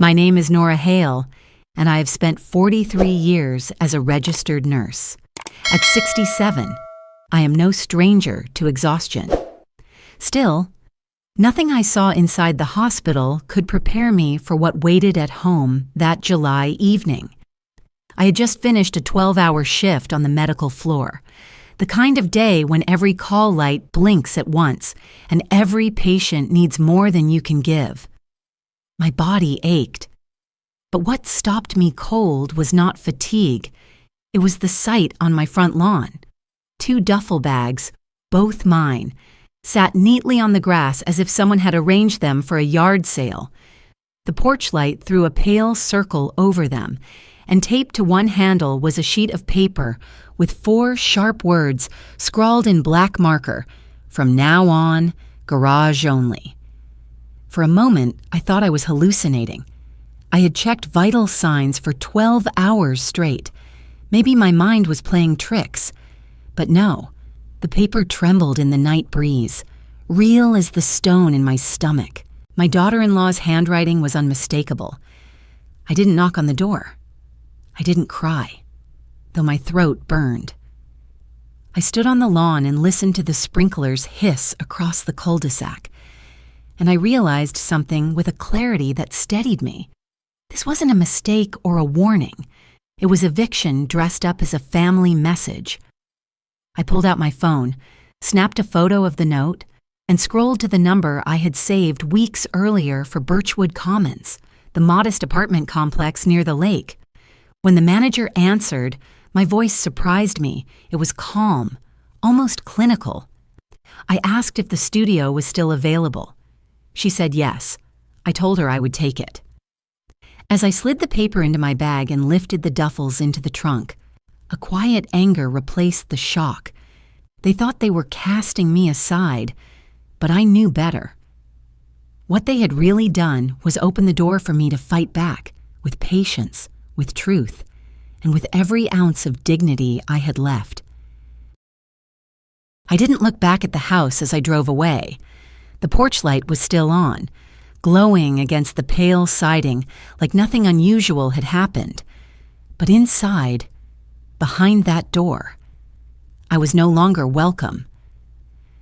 My name is Nora Hale, and I have spent 43 years as a registered nurse. At 67, I am no stranger to exhaustion. Still, nothing I saw inside the hospital could prepare me for what waited at home that July evening. I had just finished a 12-hour shift on the medical floor, the kind of day when every call light blinks at once and every patient needs more than you can give. My body ached. But what stopped me cold was not fatigue. It was the sight on my front lawn. 2 duffel bags, both mine, sat neatly on the grass as if someone had arranged them for a yard sale. The porch light threw a pale circle over them, and taped to one handle was a sheet of paper with 4 sharp words scrawled in black marker, "From now on, garage only." For a moment, I thought I was hallucinating. I had checked vital signs for 12 hours straight. Maybe my mind was playing tricks. But no, the paper trembled in the night breeze, real as the stone in my stomach. My daughter-in-law's handwriting was unmistakable. I didn't knock on the door. I didn't cry, though my throat burned. I stood on the lawn and listened to the sprinklers hiss across the cul-de-sac, and I realized something with a clarity that steadied me. This wasn't a mistake or a warning. It was eviction dressed up as a family message. I pulled out my phone, snapped a photo of the note, and scrolled to the number I had saved weeks earlier for Birchwood Commons, the modest apartment complex near the lake. When the manager answered, my voice surprised me. It was calm, almost clinical. I asked if the studio was still available. She said yes. I told her I would take it. As I slid the paper into my bag and lifted the duffels into the trunk, a quiet anger replaced the shock. They thought they were casting me aside, but I knew better. What they had really done was open the door for me to fight back, with patience, with truth, and with every ounce of dignity I had left. I didn't look back at the house as I drove away. The porch light was still on, glowing against the pale siding like nothing unusual had happened. But inside, behind that door, I was no longer welcome.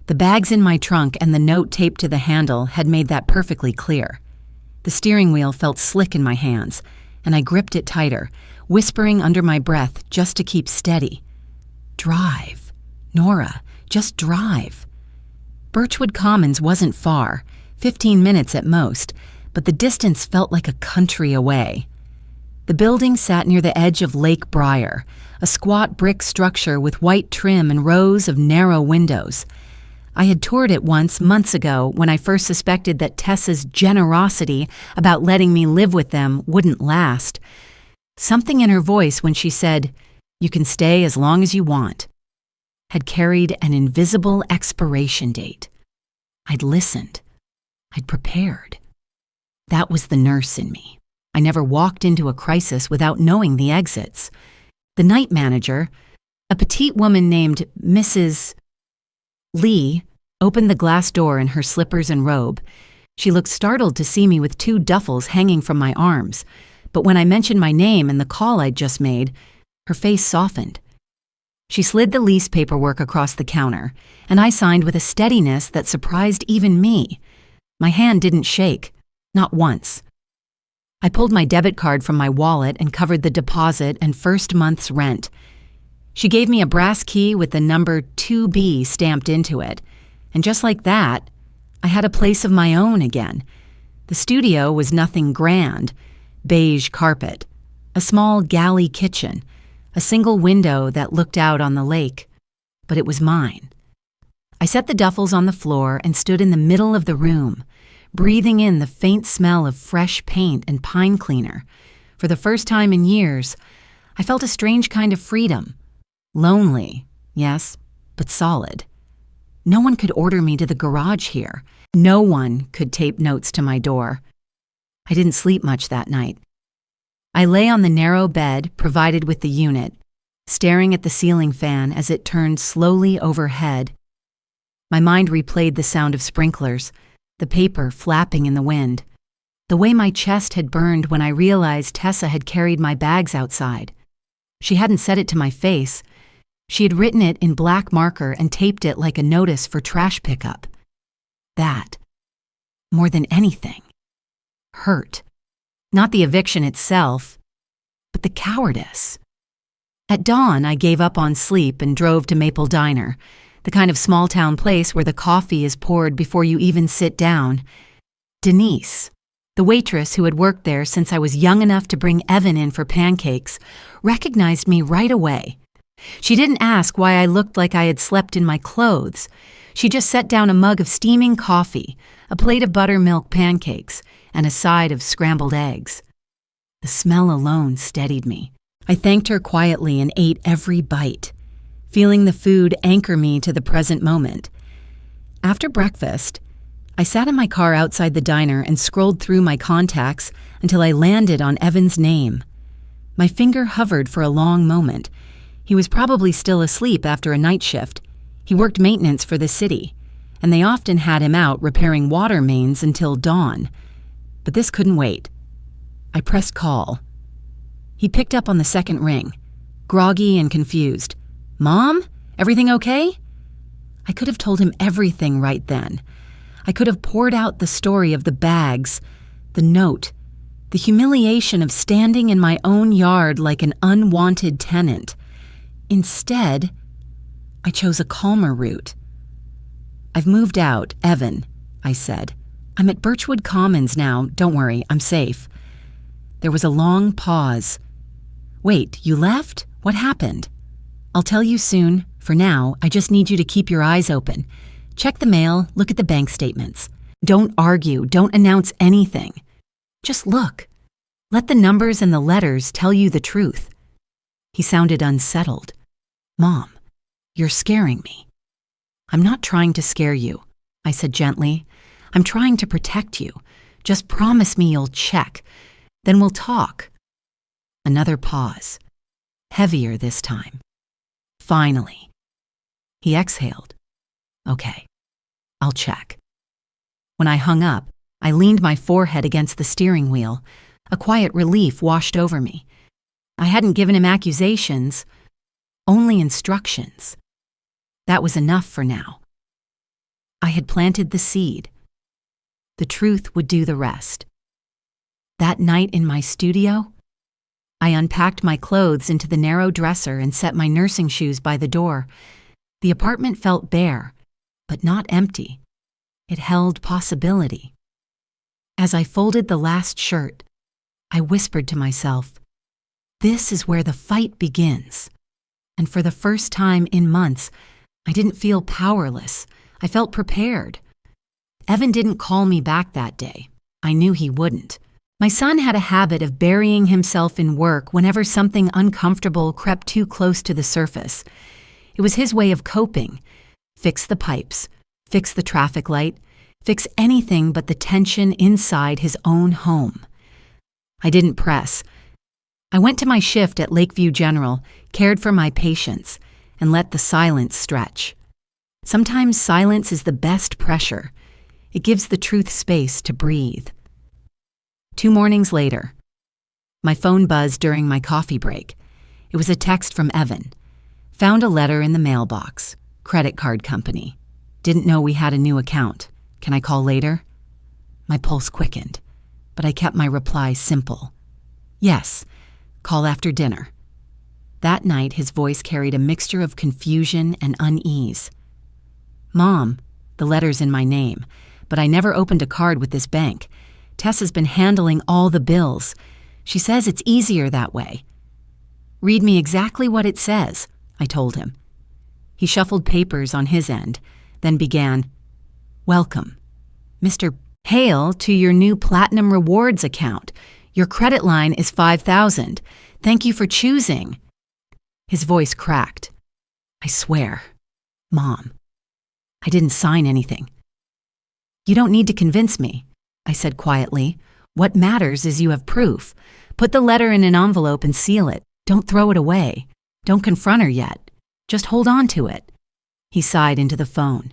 The bags in my trunk and the note taped to the handle had made that perfectly clear. The steering wheel felt slick in my hands, and I gripped it tighter, whispering under my breath just to keep steady. Drive, Nora, just drive. Birchwood Commons wasn't far, 15 minutes at most, but the distance felt like a country away. The building sat near the edge of Lake Briar, a squat brick structure with white trim and rows of narrow windows. I had toured it once months ago when I first suspected that Tessa's generosity about letting me live with them wouldn't last. Something in her voice when she said, "You can stay as long as you want," had carried an invisible expiration date. I'd listened. I'd prepared. That was the nurse in me. I never walked into a crisis without knowing the exits. The night manager, a petite woman named Mrs. Lee, opened the glass door in her slippers and robe. She looked startled to see me with 2 duffels hanging from my arms, but when I mentioned my name and the call I'd just made, her face softened. She slid the lease paperwork across the counter, and I signed with a steadiness that surprised even me. My hand didn't shake, not once. I pulled my debit card from my wallet and covered the deposit and first month's rent. She gave me a brass key with the number 2B stamped into it, and just like that, I had a place of my own again. The studio was nothing grand: beige carpet, a small galley kitchen, a single window that looked out on the lake, but it was mine. I set the duffels on the floor and stood in the middle of the room, breathing in the faint smell of fresh paint and pine cleaner. For the first time in years, I felt a strange kind of freedom. Lonely, yes, but solid. No one could order me to the garage here. No one could tape notes to my door. I didn't sleep much that night. I lay on the narrow bed provided with the unit, staring at the ceiling fan as it turned slowly overhead. My mind replayed the sound of sprinklers, the paper flapping in the wind. the way my chest had burned when I realized Tessa had carried my bags outside. She hadn't said it to my face. She had written it in black marker and taped it like a notice for trash pickup. That, more than anything, hurt. Not the eviction itself, but the cowardice. At dawn, I gave up on sleep and drove to Maple Diner, the kind of small-town place where the coffee is poured before you even sit down. Denise, the waitress who had worked there since I was young enough to bring Evan in for pancakes, recognized me right away. She didn't ask why I looked like I had slept in my clothes. She just set down a mug of steaming coffee, a plate of buttermilk pancakes, and a side of scrambled eggs. The smell alone steadied me. I thanked her quietly and ate every bite, feeling the food anchor me to the present moment. After breakfast, I sat in my car outside the diner and scrolled through my contacts until I landed on Evan's name. My finger hovered for a long moment. He was probably still asleep after a night shift. He worked maintenance for the city, and they often had him out repairing water mains until dawn. But this couldn't wait. I pressed call. He picked up on the second ring, groggy and confused. "Mom? Everything okay?" I could have told him everything right then. I could have poured out the story of the bags, the note, the humiliation of standing in my own yard like an unwanted tenant. Instead, I chose a calmer route. "I've moved out, Evan," I said. "I'm at Birchwood Commons now. Don't worry, I'm safe." There was a long pause. "Wait, you left? What happened?" "I'll tell you soon. For now, I just need you to keep your eyes open. Check the mail, look at the bank statements. Don't argue, don't announce anything. Just look. Let the numbers and the letters tell you the truth." He sounded unsettled. "Mom, you're scaring me." "I'm not trying to scare you," I said gently. "I'm trying to protect you. Just promise me you'll check. Then we'll talk." Another pause. Heavier this time. Finally. He exhaled. "Okay, I'll check." When I hung up, I leaned my forehead against the steering wheel. A quiet relief washed over me. I hadn't given him accusations, only instructions. That was enough for now. I had planted the seed. The truth would do the rest. That night in my studio, I unpacked my clothes into the narrow dresser and set my nursing shoes by the door. The apartment felt bare, but not empty. It held possibility. As I folded the last shirt, I whispered to myself, "This is where the fight begins." And for the first time in months, I didn't feel powerless. I felt prepared. Evan didn't call me back that day. I knew he wouldn't. My son had a habit of burying himself in work whenever something uncomfortable crept too close to the surface. It was his way of coping. Fix the pipes, fix the traffic light, fix anything but the tension inside his own home. I didn't press. I went to my shift at Lakeview General, cared for my patients, and let the silence stretch. Sometimes silence is the best pressure. It gives the truth space to breathe. 2 mornings later, my phone buzzed during my coffee break. It was a text from Evan. Found a letter in the mailbox. Credit card company. Didn't know we had a new account. Can I call later? My pulse quickened, but I kept my reply simple. Yes, call after dinner. That night, his voice carried a mixture of confusion and unease. "Mom, the letter's in my name, but I never opened a card with this bank. Tessa's been handling all the bills. She says it's easier that way." "Read me exactly what it says," I told him. He shuffled papers on his end, then began, "Welcome, Mr. Hale, to your new Platinum Rewards account. Your credit line is $5,000. Thank you for choosing." His voice cracked. "I swear, Mom, I didn't sign anything." "You don't need to convince me," I said quietly. "What matters is you have proof. Put the letter in an envelope and seal it. Don't throw it away. Don't confront her yet. Just hold on to it." He sighed into the phone.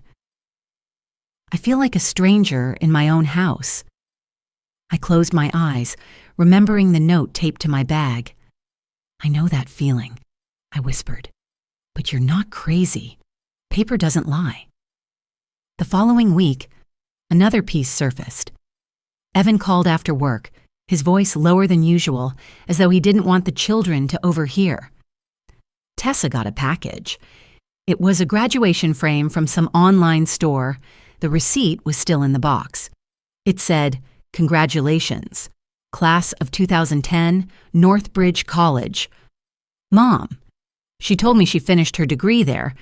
"I feel like a stranger in my own house." I closed my eyes, remembering the note taped to my bag. "I know that feeling," I whispered. "But you're not crazy. Paper doesn't lie." The following week, another piece surfaced. Evan called after work, his voice lower than usual, as though he didn't want the children to overhear. Tessa got a package. It was a graduation frame from some online store. The receipt was still in the box. It said, "Congratulations, Class of 2010, Northbridge College." Mom. She told me she finished her degree there,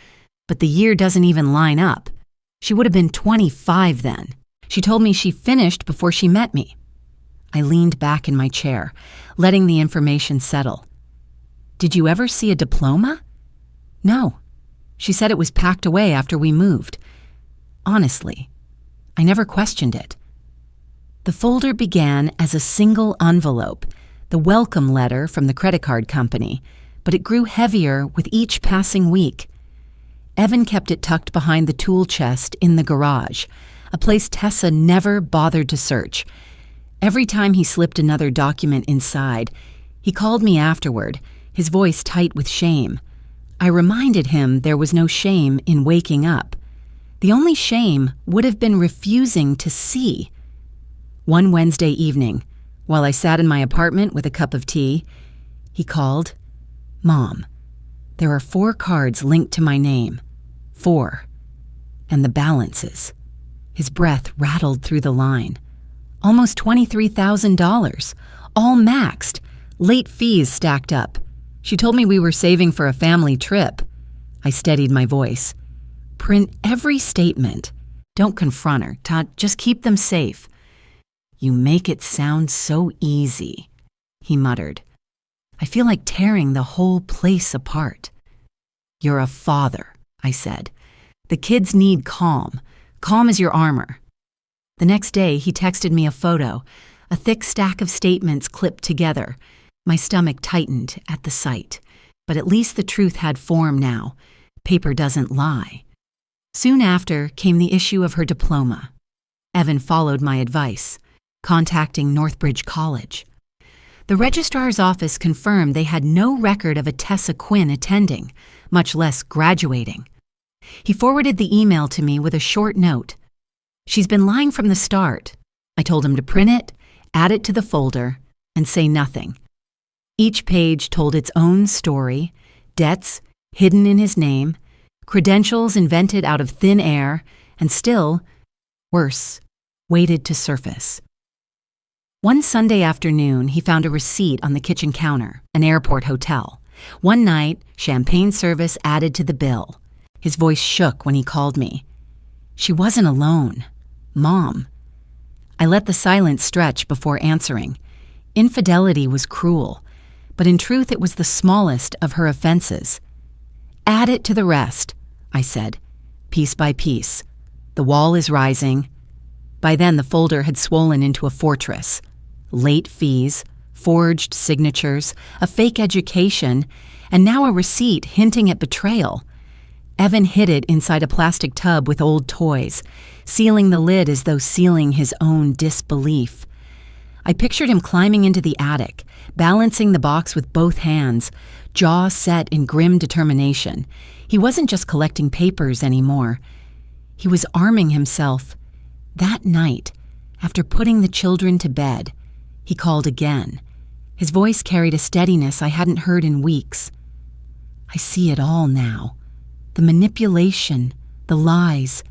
but the year doesn't even line up. She would have been 25 then. She told me she finished before she met me. I leaned back in my chair, letting the information settle. "Did you ever see a diploma?" "No. She said it was packed away after we moved. Honestly, I never questioned it." The folder began as a single envelope, the welcome letter from the credit card company, but it grew heavier with each passing week. Evan kept it tucked behind the tool chest in the garage, a place Tessa never bothered to search. Every time he slipped another document inside, he called me afterward, his voice tight with shame. I reminded him there was no shame in waking up. The only shame would have been refusing to see. One Wednesday evening, while I sat in my apartment with a cup of tea, he called. "Mom, there are 4 cards linked to my name. 4. And the balances." His breath rattled through the line. "Almost $23,000, all maxed, late fees stacked up. She told me we were saving for a family trip." I steadied my voice. "Print every statement. Don't confront her, Todd. Just keep them safe." "You make it sound so easy," he muttered. "I feel like tearing the whole place apart." "You're a father," I said. "The kids need calm. Calm is your armor." The next day, he texted me a photo, a thick stack of statements clipped together. My stomach tightened at the sight, but at least the truth had form now. Paper doesn't lie. Soon after came the issue of her diploma. Evan followed my advice, contacting Northbridge College. The registrar's office confirmed they had no record of a Tessa Quinn attending, much less graduating. He forwarded the email to me with a short note. "She's been lying from the start." I told him to print it, add it to the folder, and say nothing. Each page told its own story, debts hidden in his name, credentials invented out of thin air, and still, worse, waited to surface. One Sunday afternoon, he found a receipt on the kitchen counter, an airport hotel. One night, champagne service added to the bill. His voice shook when he called me. She wasn't alone. Mom. I let the silence stretch before answering. Infidelity was cruel, but in truth it was the smallest of her offenses. "Add it to the rest," I said, piece by piece. "The wall is rising." By then the folder had swollen into a fortress. Late fees, forged signatures, a fake education, and now a receipt hinting at betrayal. Evan hid it inside a plastic tub with old toys, sealing the lid as though sealing his own disbelief. I pictured him climbing into the attic, balancing the box with both hands, jaw set in grim determination. He wasn't just collecting papers anymore. He was arming himself. That night, after putting the children to bed, he called again. His voice carried a steadiness I hadn't heard in weeks. "I see it all now. The manipulation, the lies,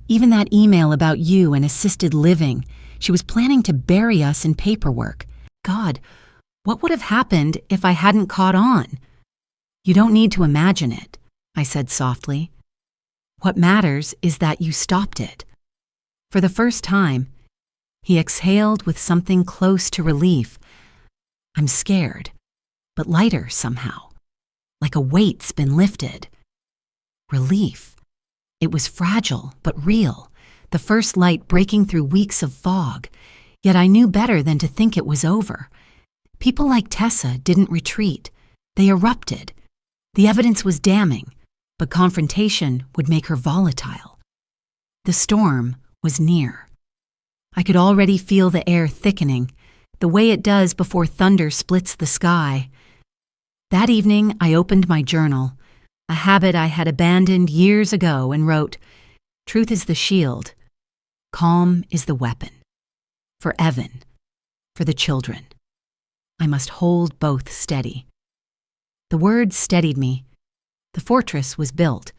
even that email about you and assisted living. She was planning to bury us in paperwork. God, what would have happened if I hadn't caught on?" "You don't need to imagine it," I said softly. "What matters is that you stopped it." For the first time, he exhaled with something close to relief. I'm scared, but lighter somehow, like a weight's been lifted. Relief. It was fragile, but real, the first light breaking through weeks of fog. Yet I knew better than to think it was over. People like Tessa didn't retreat. They erupted. The evidence was damning, but confrontation would make her volatile. The storm was near. I could already feel the air thickening, the way it does before thunder splits the sky. That evening, I opened my journal, a habit I had abandoned years ago, and wrote, "Truth is the shield. Calm is the weapon. For Evan, for the children. I must hold both steady." The words steadied me. The fortress was built,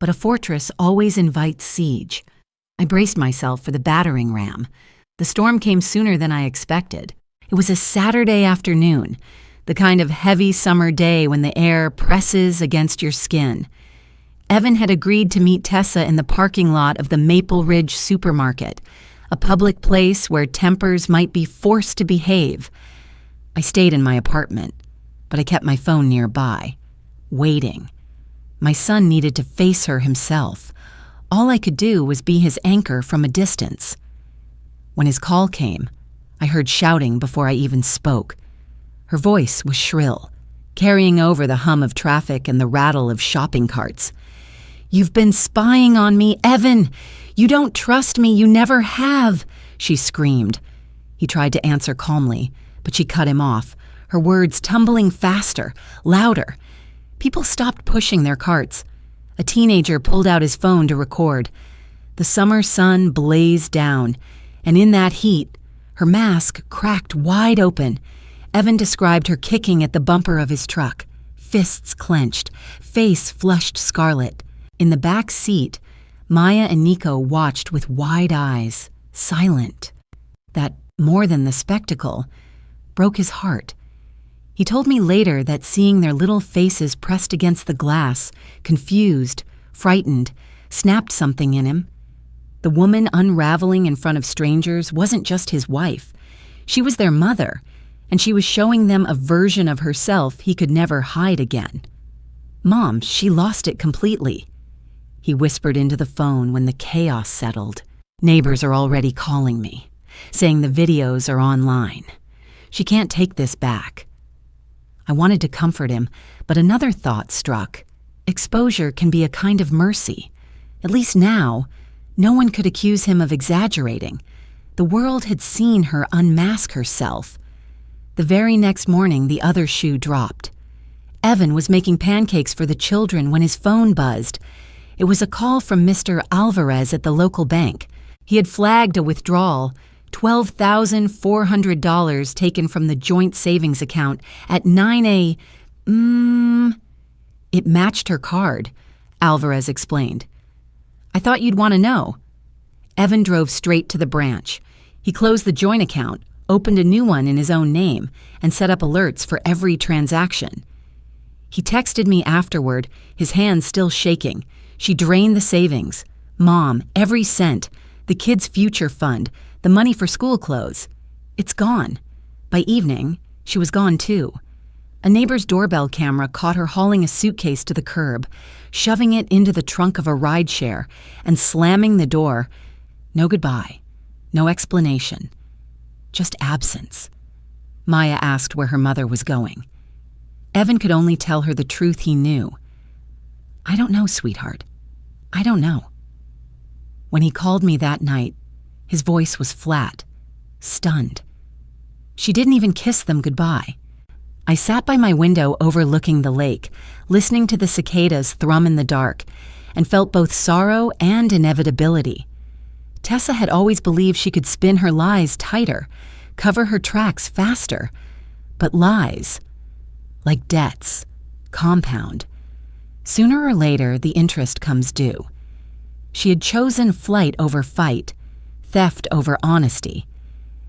but a fortress always invites siege. I braced myself for the battering ram. The storm came sooner than I expected. It was a Saturday afternoon, the kind of heavy summer day when the air presses against your skin. Evan had agreed to meet Tessa in the parking lot of the Maple Ridge supermarket, a public place where tempers might be forced to behave. I stayed in my apartment, but I kept my phone nearby, waiting. My son needed to face her himself. All I could do was be his anchor from a distance. When his call came, I heard shouting before I even spoke. Her voice was shrill, carrying over the hum of traffic and the rattle of shopping carts. "You've been spying on me, Evan! You don't trust me, you never have!" she screamed. He tried to answer calmly, but she cut him off, her words tumbling faster, louder. People stopped pushing their carts. A teenager pulled out his phone to record. The summer sun blazed down, and in that heat, her mask cracked wide open. Evan described her kicking at the bumper of his truck, fists clenched, face flushed scarlet. In the back seat, Maya and Nico watched with wide eyes, silent. That, more than the spectacle, broke his heart. He told me later that seeing their little faces pressed against the glass, confused, frightened, snapped something in him. The woman unraveling in front of strangers wasn't just his wife. She was their mother, and she was showing them a version of herself he could never hide again. "Mom, she lost it completely," he whispered into the phone when the chaos settled. "Neighbors are already calling me, saying the videos are online. She can't take this back." I wanted to comfort him, but another thought struck. Exposure can be a kind of mercy. At least now, no one could accuse him of exaggerating. The world had seen her unmask herself. The very next morning, the other shoe dropped. Evan was making pancakes for the children when his phone buzzed. It was a call from Mr. Alvarez at the local bank. He had flagged a withdrawal, $12,400 taken from the joint savings account at 9 a.m. It matched her card, Alvarez explained. "I thought you'd want to know." Evan drove straight to the branch. He closed the joint account, opened a new one in his own name, and set up alerts for every transaction. He texted me afterward, his hands still shaking. "She drained the savings. Mom, every cent. The kids' future fund. The money for school clothes. It's gone." By evening, she was gone too. A neighbor's doorbell camera caught her hauling a suitcase to the curb, shoving it into the trunk of a rideshare, and slamming the door. No goodbye. No explanation. Just absence. Maya asked where her mother was going. Evan could only tell her the truth he knew. "I don't know, sweetheart. I don't know." When he called me that night, his voice was flat, stunned. She didn't even kiss them goodbye. I sat by my window overlooking the lake, listening to the cicadas thrum in the dark, and felt both sorrow and inevitability. Tessa had always believed she could spin her lies tighter, cover her tracks faster. But lies, like debts, compound. Sooner or later, the interest comes due. She had chosen flight over fight, theft over honesty,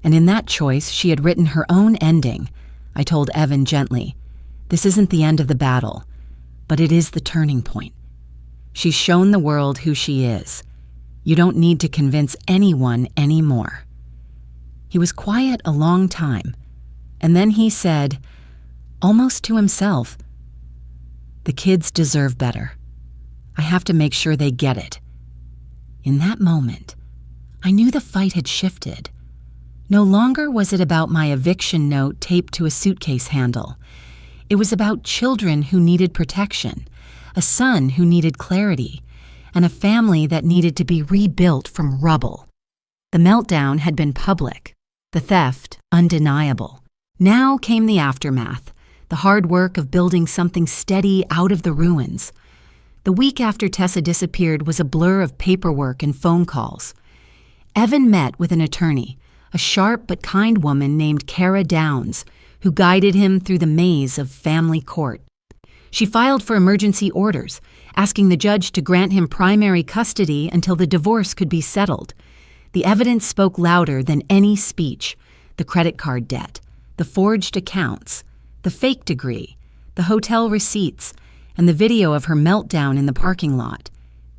and in that choice she had written her own ending. I told Evan gently, "This isn't the end of the battle, but it is the turning point. She's shown the world who she is. You don't need to convince anyone anymore." He was quiet a long time, and then he said, almost to himself, "The kids deserve better. I have to make sure they get it." In that moment, I knew the fight had shifted. No longer was it about my eviction note taped to a suitcase handle. It was about children who needed protection, a son who needed clarity, and a family that needed to be rebuilt from rubble. The meltdown had been public, the theft undeniable. Now came the aftermath, the hard work of building something steady out of the ruins. The week after Tessa disappeared was a blur of paperwork and phone calls. Evan met with an attorney, a sharp but kind woman named Kara Downs, who guided him through the maze of family court. She filed for emergency orders, asking the judge to grant him primary custody until the divorce could be settled. The evidence spoke louder than any speech: the credit card debt, the forged accounts, the fake degree, the hotel receipts, and the video of her meltdown in the parking lot.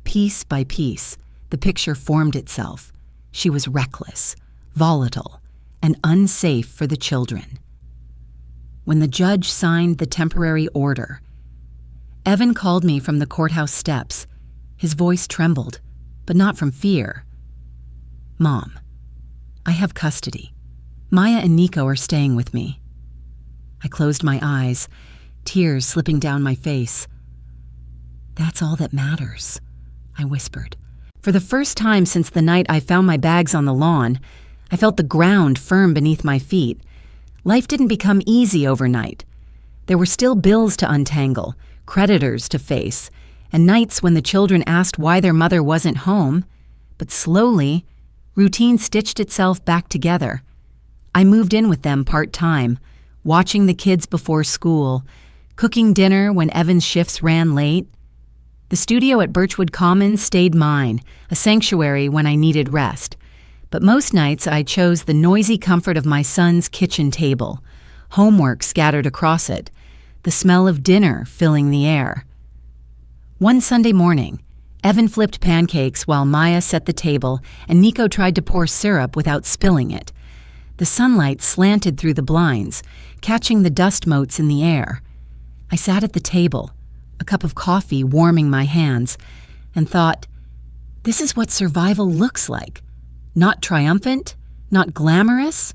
Piece by piece, the picture formed itself. She was reckless, volatile, and unsafe for the children. When the judge signed the temporary order, Evan called me from the courthouse steps. His voice trembled, but not from fear. "Mom, I have custody. Maya and Nico are staying with me." I closed my eyes, tears slipping down my face. "That's all that matters," I whispered. For the first time since the night I found my bags on the lawn, I felt the ground firm beneath my feet. Life didn't become easy overnight. There were still bills to untangle, creditors to face, and nights when the children asked why their mother wasn't home. But slowly, routine stitched itself back together. I moved in with them part-time, watching the kids before school, cooking dinner when Evan's shifts ran late. The studio at Birchwood Commons stayed mine, a sanctuary when I needed rest. But most nights I chose the noisy comfort of my son's kitchen table, homework scattered across it, the smell of dinner filling the air. One Sunday morning, Evan flipped pancakes while Maya set the table and Nico tried to pour syrup without spilling it. The sunlight slanted through the blinds, catching the dust motes in the air. I sat at the table, a cup of coffee warming my hands, and thought, this is what survival looks like. Not triumphant, not glamorous,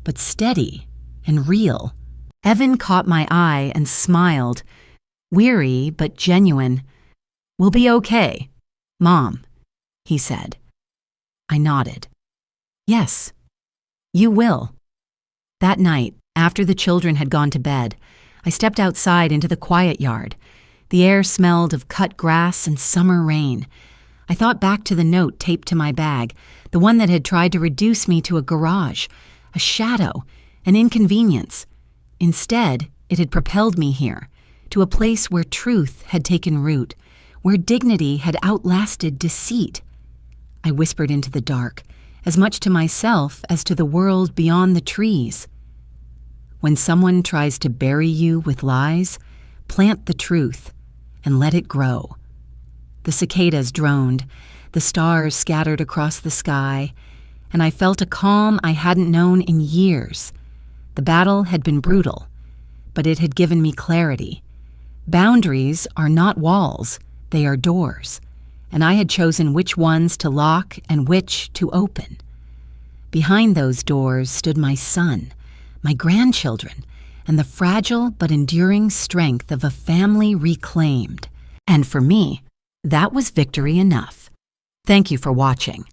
but steady and real. Evan caught my eye and smiled, weary but genuine. "We'll be okay, Mom," he said. I nodded. "Yes, you will." That night, after the children had gone to bed, I stepped outside into the quiet yard. The air smelled of cut grass and summer rain. I thought back to the note taped to my bag, the one that had tried to reduce me to a garage, a shadow, an inconvenience. Instead, it had propelled me here, to a place where truth had taken root, where dignity had outlasted deceit. I whispered into the dark, as much to myself as to the world beyond the trees. When someone tries to bury you with lies, plant the truth and let it grow. The cicadas droned, the stars scattered across the sky, and I felt a calm I hadn't known in years. The battle had been brutal, but it had given me clarity. Boundaries are not walls, they are doors, and I had chosen which ones to lock and which to open. Behind those doors stood my son, my grandchildren, and the fragile but enduring strength of a family reclaimed. And for me, that was victory enough. Thank you for watching.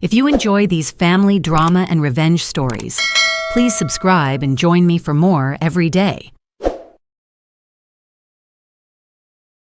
If you enjoy these family drama and revenge stories, please subscribe and join me for more every day.